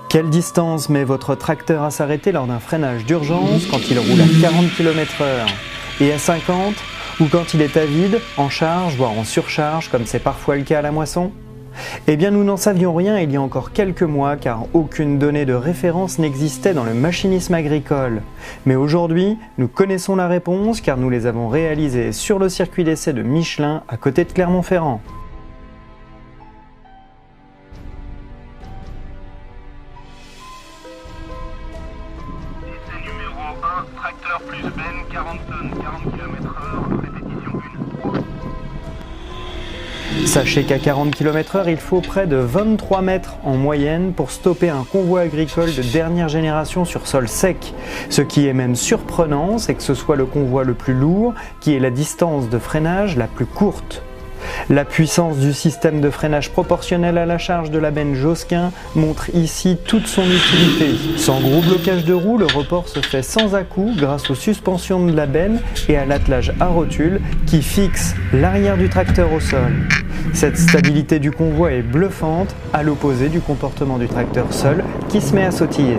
Quelle distance met votre tracteur à s'arrêter lors d'un freinage d'urgence quand il roule à 40 km/h et à 50 ou quand il est à vide, en charge, voire en surcharge comme c'est parfois le cas à la moisson? Eh bien nous n'en savions rien il y a encore quelques mois car aucune donnée de référence n'existait dans le machinisme agricole. Mais aujourd'hui, nous connaissons la réponse car nous les avons réalisées sur le circuit d'essai de Michelin à côté de Clermont-Ferrand. Tracteur plus benne, 40 tonnes, 40 km/h, répétition 1. Sachez qu'à 40 km/h, il faut près de 23 mètres en moyenne pour stopper un convoi agricole de dernière génération sur sol sec. Ce qui est même surprenant, c'est que ce soit le convoi le plus lourd qui ait la distance de freinage la plus courte. La puissance du système de freinage proportionnel à la charge de la benne Josquin montre ici toute son utilité. Sans gros blocage de roue, le report se fait sans à-coups grâce aux suspensions de la benne et à l'attelage à rotule qui fixe l'arrière du tracteur au sol. Cette stabilité du convoi est bluffante, à l'opposé du comportement du tracteur seul qui se met à sautiller.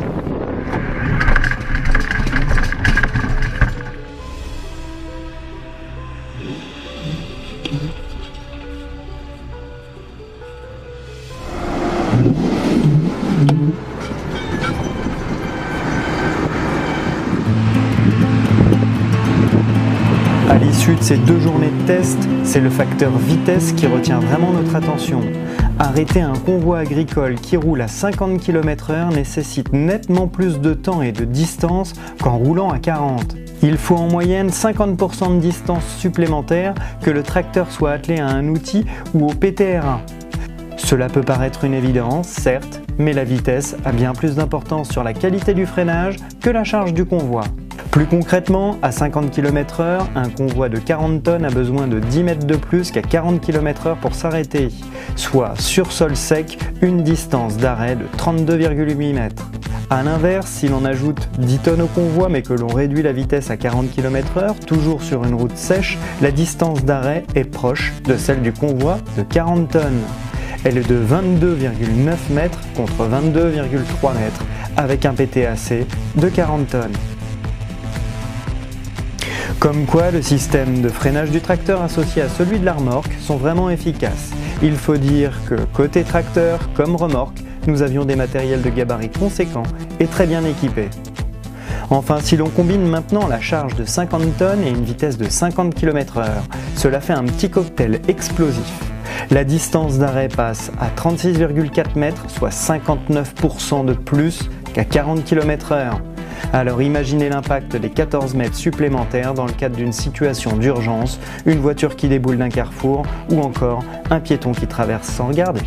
À l'issue de ces 2 journées de test, c'est le facteur vitesse qui retient vraiment notre attention. Arrêter un convoi agricole qui roule à 50 km/h nécessite nettement plus de temps et de distance qu'en roulant à 40. Il faut en moyenne 50% de distance supplémentaire que le tracteur soit attelé à un outil ou au PTR1. Cela peut paraître une évidence, certes, mais la vitesse a bien plus d'importance sur la qualité du freinage que la charge du convoi. Plus concrètement, à 50 km/h, un convoi de 40 tonnes a besoin de 10 mètres de plus qu'à 40 km/h pour s'arrêter, soit sur sol sec, une distance d'arrêt de 32,8 mètres. A l'inverse, si l'on ajoute 10 tonnes au convoi mais que l'on réduit la vitesse à 40 km/h, toujours sur une route sèche, la distance d'arrêt est proche de celle du convoi de 40 tonnes. Elle est de 22,9 mètres contre 22,3 mètres, avec un PTAC de 40 tonnes. Comme quoi, le système de freinage du tracteur associé à celui de la remorque sont vraiment efficaces. Il faut dire que côté tracteur comme remorque, nous avions des matériels de gabarit conséquents et très bien équipés. Enfin, si l'on combine maintenant la charge de 50 tonnes et une vitesse de 50 km/h, cela fait un petit cocktail explosif. La distance d'arrêt passe à 36,4 mètres, soit 59% de plus qu'à 40 km/h. Alors imaginez l'impact des 14 mètres supplémentaires dans le cadre d'une situation d'urgence, une voiture qui déboule d'un carrefour ou encore un piéton qui traverse sans regarder.